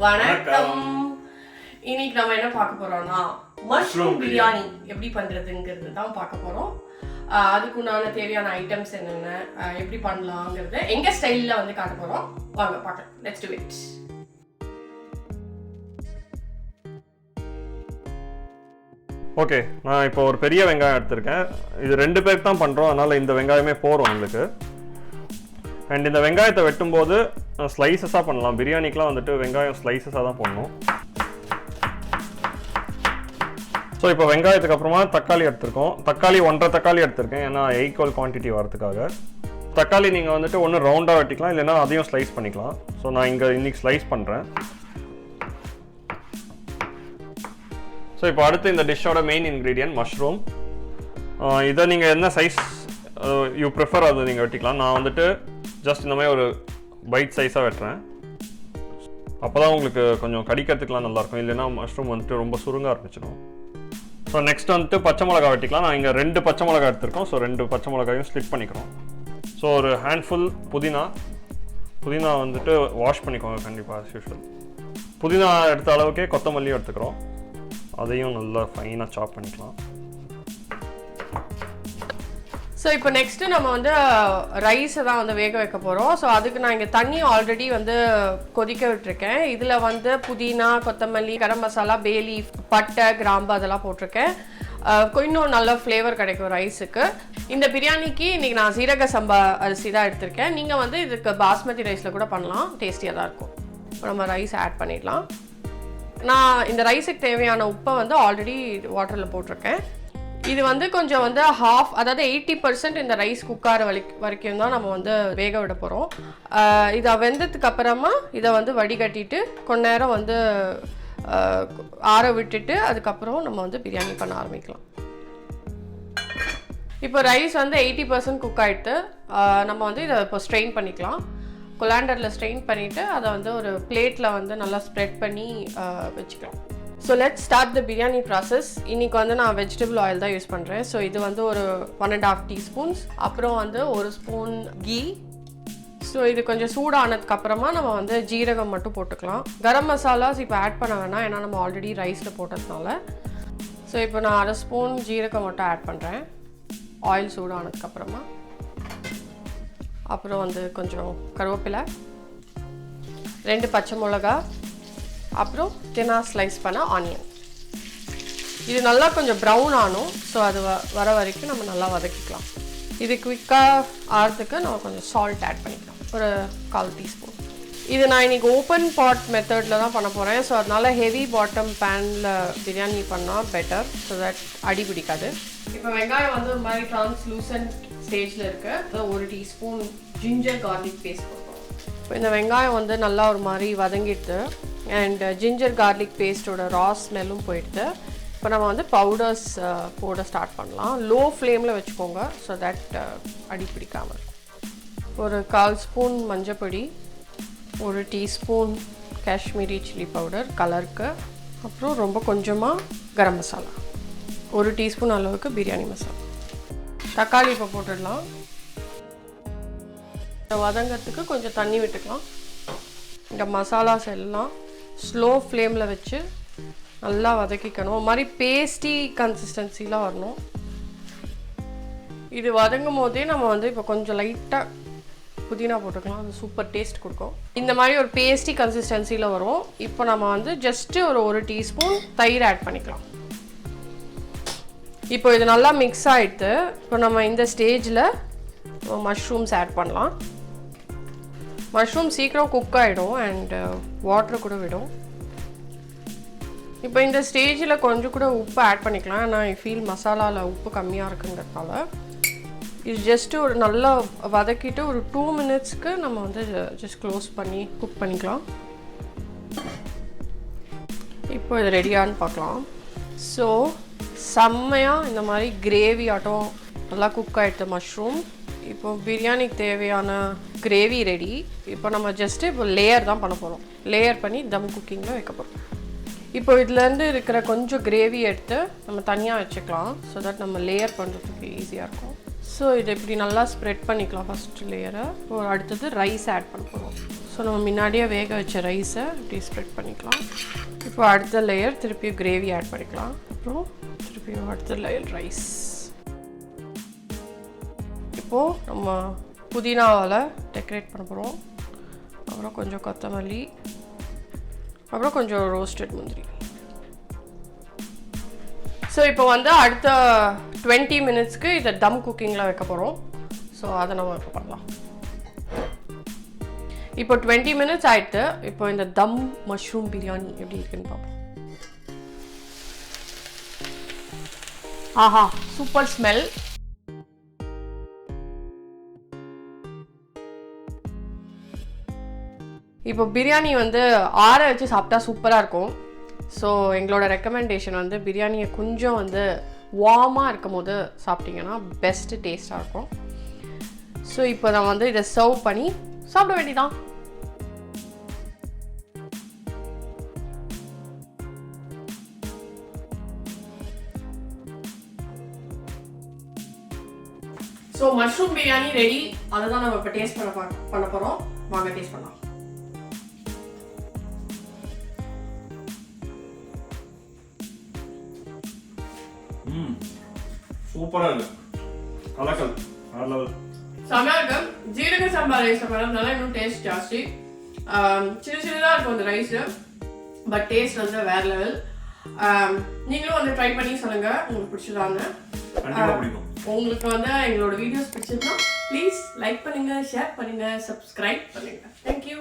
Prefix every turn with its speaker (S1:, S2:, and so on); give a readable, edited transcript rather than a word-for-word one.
S1: வணக்கம். இன்னைக்கு நம்ம என்ன பார்க்க போறோம்னா மஷ்ரூம் பிரியாணி எப்படி பண்றதுங்கிறது தான் பார்க்க போறோம். அதுக்குண்டான தேவையான ஐட்டம்ஸ் என்னென்ன, எப்படி பண்ணலாங்கிறது எங்க ஸ்டைல்ல வந்து காட்ட போறோம். வாங்க பார்க்கலாம். Let's to it.
S2: ஓகே, நான் இப்போ ஒரு பெரிய வெங்காயம் எடுத்திருக்கேன். இது 2 பேருக்கு தான் பண்ணுறோம், அதனால் இந்த வெங்காயமே போகிறோம் உங்களுக்கு. அண்ட் இந்த வெங்காயத்தை வெட்டும்போது ஸ்லைசஸாக பண்ணலாம். பிரியாணிக்கெலாம் வந்துட்டு வெங்காயம் ஸ்லைசஸாக தான் பண்ணணும். ஸோ இப்போ வெங்காயத்துக்கு அப்புறமா தக்காளி எடுத்திருக்கோம். தக்காளி 1.5 தக்காளி எடுத்திருக்கேன், ஏன்னா ஈக்குவல் குவான்டிட்டி வரதுக்காக. தக்காளி நீங்கள் வந்துட்டு ஒன்று ரவுண்டாக வெட்டிக்கலாம், இல்லைன்னா அதையும் ஸ்லைஸ் பண்ணிக்கலாம். ஸோ நான் இன்றைக்கி ஸ்லைஸ் பண்ணுறேன். ஸோ இப்போ அடுத்து இந்த டிஷ்ஷோட மெயின் இன்க்ரீடியன்ட் மஷ்ரூம். இதை நீங்கள் என்ன சைஸ் யூ ப்ரிஃபர் அதை நீங்கள் வெட்டிக்கலாம். நான் வந்துட்டு ஜஸ்ட் இந்த மாதிரி ஒரு பைட் சைஸாக வெட்டுறேன். அப்போ தான் உங்களுக்கு கொஞ்சம் கடிக்கிறதுக்கெலாம் நல்லாயிருக்கும், இல்லைன்னா மஷ்ரூம் வந்துட்டு ரொம்ப சுருங்க ஆரம்பிச்சிடும். ஸோ நெக்ஸ்ட் வந்துட்டு பச்சை மிளகா வெட்டிக்கலாம். நான் இங்கே 2 பச்சை மிளகா எடுத்திருக்கோம். ஸோ 2 பச்சை மிளகாயும் ஸ்லிட் பண்ணிக்கிறோம். ஸோ ஒரு ஹேண்ட்ஃபுல் புதினா வந்துட்டு வாஷ் பண்ணிக்கோங்க கண்டிப்பாக ஆஸ் யூஷுவல். புதினா எடுத்த அளவுக்கே கொத்தமல்லியும் எடுத்துக்கிறோம், அதையும் நல்லா ஃபைனாக சாப் பண்ணிக்கலாம்.
S1: ஸோ இப்போ நெக்ஸ்ட்டு நம்ம வந்து ரைஸை தான் வந்து வேக வைக்க போகிறோம். ஸோ அதுக்கு நான் இங்கே தண்ணி ஆல்ரெடி வந்து கொதிக்க விட்டுருக்கேன். இதில் வந்து புதினா, கொத்தமல்லி, கரம் மசாலா, பே லீஃப், பட்டை, கிராம்பு அதெல்லாம் போட்டிருக்கேன். இன்னும் நல்ல ஃப்ளேவர் கிடைக்கும் ரைஸுக்கு. இந்த பிரியாணிக்கு இன்றைக்கி நான் சீரக சம்பா அரிசி தான் எடுத்திருக்கேன். நீங்கள் வந்து இதுக்கு பாஸ்மதி ரைஸில் கூட பண்ணலாம், டேஸ்டியாக தான் இருக்கும். இப்போ நம்ம ரைஸ் ஆட் பண்ணிடலாம். நான் இந்த ரைஸுக்கு தேவையான உப்பை வந்து ஆல்ரெடி வாட்டரில் போட்டிருக்கேன். இது வந்து கொஞ்சம் வந்து அதாவது 80% இந்த ரைஸ் குக்கார வரைக்கும் தான் நம்ம வந்து வேக விட போகிறோம். இதை வெந்ததுக்கு அப்புறமா இதை வந்து வடிகட்டிட்டு கொஞ்ச நேரம் வந்து ஆற விட்டுட்டு அதுக்கப்புறம் நம்ம வந்து பிரியாணி பண்ண ஆரம்பிக்கலாம். இப்போ ரைஸ் வந்து 80% குக் ஆகிட்டு நம்ம வந்து இதை இப்போ ஸ்ட்ரெயின் பண்ணிக்கலாம். கொலாண்டரில் ஸ்ட்ரெயின் பண்ணிவிட்டு அதை வந்து ஒரு பிளேட்டில் வந்து நல்லா ஸ்ப்ரெட் பண்ணி வச்சுக்கலாம். So let's start the biryani process. இன்றைக்கி வந்து நான் வெஜிடபிள் ஆயில் தான் யூஸ் பண்ணுறேன். ஸோ இது வந்து ஒரு 1.5 டீஸ்பூன்ஸ். அப்புறம் வந்து 1 ஸ்பூன் கீ. ஸோ இது கொஞ்சம் சூடானதுக்கப்புறமா நம்ம வந்து ஜீரகம் மட்டும் போட்டுக்கலாம். கரம் மசாலாஸ் இப்போ ஆட் பண்ண வேணாம், ஏன்னா நம்ம ஆல்ரெடி ரைஸில் போட்டதுனால. ஸோ இப்போ நான் 1/2 ஸ்பூன் ஜீரகம் மட்டும் ஆட் பண்ணுறேன் ஆயில் சூடானதுக்கப்புறமா. அப்புறம் வந்து கொஞ்சம் கருவேப்பிலை, 2 பச்சை மிளகா, அப்புறம் தினா ஸ்லைஸ் பண்ண ஆனியன். இது நல்லா கொஞ்சம் ப்ரௌன் ஆனும். ஸோ அது வர வரைக்கும் நம்ம நல்லா வதக்கிக்கலாம். இது குவிக்காக ஆகிறதுக்கு நம்ம கொஞ்சம் சால்ட் ஆட் பண்ணிக்கலாம், ஒரு 1/4 டீஸ்பூன். இது நான் இன்றைக்கி ஓப்பன் பாட் மெத்தடில் தான் பண்ண போகிறேன். ஸோ அதனால் ஹெவி பாட்டம் பேனில் பிரியாணி பண்ணால் பெட்டர், ஸோ தட் அடி பிடிக்காது. இப்போ வெங்காயம் வந்து ஒரு மாதிரி ட்ரான்ஸ்லூசன்ட் ஸ்டேஜில் இருக்குது. 1 டீஸ்பூன் ஜிஞ்சர் கார்லிக் பேஸ்ட் போடுறோம். இப்போ இந்த வெங்காயம் வந்து நல்லா ஒரு மாதிரி வதங்கிட்டு அண்ட் ஜிஞ்சர் கார்லிக் பேஸ்ட்டோட ரா ஸ்மெல்லும் போயிடுது. இப்போ நம்ம வந்து பவுடர்ஸ் போட ஸ்டார்ட் பண்ணலாம். லோ ஃப்ளேமில் வச்சுக்கோங்க, ஸோ தட் அடி பிடிக்காமல் இருக்கும். ஒரு 1/4 ஸ்பூன் மஞ்சப்பொடி, 1 டீஸ்பூன் காஷ்மீரி சில்லி பவுடர் கலருக்கு, அப்புறம் ரொம்ப கொஞ்சமாக கரம் மசாலா, 1 டீஸ்பூன் அளவுக்கு பிரியாணி மசாலா. தக்காளி இப்போ போட்டுடலாம். வதங்கிறதுக்கு கொஞ்சம் தண்ணி விட்டுக்கலாம். இந்த மசாலாஸ் எல்லாம் ஸ்லோ ஃப்ளேமில் வச்சு நல்லா வதக்கிக்கணும். ஒரு மாதிரி பேஸ்டி கன்சிஸ்டன்சியில் வரணும். இது வதங்கும் போதே நம்ம வந்து இப்போ கொஞ்சம் லைட்டாக புதினா போட்டுக்கலாம், அது சூப்பர் டேஸ்ட் கொடுக்கும். இந்த மாதிரி ஒரு பேஸ்டி கன்சிஸ்டன்சியில் வரும். இப்போ நம்ம வந்து ஜஸ்ட்டு ஒரு 1 டீஸ்பூன் தயிர் ஆட் பண்ணிக்கலாம். இப்போ இது நல்லா மிக்ஸ் ஆகிட்டு இப்போ நம்ம இந்த ஸ்டேஜில் மஷ்ரூம்ஸ் ஆட் பண்ணலாம். மஷ்ரூம் சீக்கிரம் குக் ஆகிடும் அண்ட் வாட்டர் கூட விடும். இப்போ இந்த ஸ்டேஜில் கொஞ்சம் கூட உப்பு ஆட் பண்ணிக்கலாம். நான் ஃபீல் மசாலாவில் உப்பு கம்மியாக இருக்குங்கிறதுனால இது ஜஸ்ட்டு ஒரு நல்லா வதக்கிட்டு ஒரு 2 மினிட்ஸ்க்கு நம்ம வந்து ஜஸ்ட் க்ளோஸ் பண்ணி குக் பண்ணிக்கலாம். இப்போ இது ரெடியான்னு பார்க்கலாம். ஸோ செம்மையாக இந்த மாதிரி கிரேவி ஆட்டம் நல்லா குக் ஆகிடுது மஷ்ரூம். இப்போ பிரியாணிக்கு தேவையான கிரேவி ரெடி. இப்போ நம்ம ஜஸ்ட்டு இப்போ லேயர் தான் பண்ண போகிறோம். லேயர் பண்ணி தம் குக்கிங்கில் வைக்க போகிறோம். இப்போ இதுலேருந்து இருக்கிற கொஞ்சம் கிரேவி எடுத்து நம்ம தனியாக வச்சுக்கலாம், ஸோ தட் நம்ம லேயர் பண்ணுறதுக்கு ஈஸியாக இருக்கும். ஸோ இதை இப்படி நல்லா ஸ்ப்ரெட் பண்ணிக்கலாம் ஃபஸ்ட்டு லேயரை. ஒரு அடுத்தது ரைஸ் ஆட் பண்ண போகிறோம். ஸோ நம்ம முன்னாடியே வேக வச்ச ரைஸை இப்படி ஸ்ப்ரெட் பண்ணிக்கலாம். இப்போ அடுத்த லேயர் திருப்பியும் கிரேவி ஆட் பண்ணிக்கலாம். அப்புறம் திருப்பியும் அடுத்த லேயர் ரைஸ். இப்போது நம்ம புதினாவால் டெக்கரேட் பண்ண போகிறோம். அப்புறம் கொஞ்சம் கொத்தமல்லி, அப்புறம் கொஞ்சம் ரோஸ்டட் முந்திரி. ஸோ இப்போ வந்து அடுத்த 20 மினிட்ஸ்க்கு இதை தம் குக்கிங்கில் வைக்க போகிறோம். ஸோ அதை நம்ம இப்போ பண்ணலாம். இப்போ 20 மினிட்ஸ் ஆயிடுத்து. இப்போ இந்த தம் மஷ்ரூம் பிரியாணி எப்படி இருக்குன்னு பார்ப்போம். ஆஹா, சூப்பர் ஸ்மெல். இப்போ பிரியாணி வந்து ஆற வச்சு சாப்பிட்டா சூப்பராக இருக்கும். ஸோ எங்களோட ரெக்கமெண்டேஷன் வந்து பிரியாணியை கொஞ்சம் வந்து வார்மாக இருக்கும் போது சாப்பிட்டிங்கன்னா பெஸ்ட்டு டேஸ்ட்டாக இருக்கும். ஸோ இப்போ நான் வந்து இதை சர்வ் பண்ணி சாப்பிட வேண்டியதான். So mushroom biryani ready. அதை தான் நம்ம இப்போ டேஸ்ட் பண்ண போகிறோம். வாங்க டேஸ்ட் பண்ணலாம்.
S2: சூப்பராக இருக்கு. கலக்கல் வேற லெவல்.
S1: செமையாக இருக்கு. ஜீரக சம்பா ரைஸ் பண்ணதுனால இன்னும் டேஸ்ட் ஜாஸ்தி. சின்னதாக இருக்கும் அந்த ரைஸு, பட் டேஸ்ட் வந்து வேற லெவல். நீங்களும் வந்து ட்ரை பண்ணி சொல்லுங்க உங்களுக்கு பிடிச்சதான்னு. உங்களுக்கு வந்து எங்களோட வீடியோஸ் பிடிச்சிருந்தா ப்ளீஸ் லைக் பண்ணுங்க, ஷேர் பண்ணுங்க, சப்ஸ்கிரைப் பண்ணுங்க. தேங்க்யூ.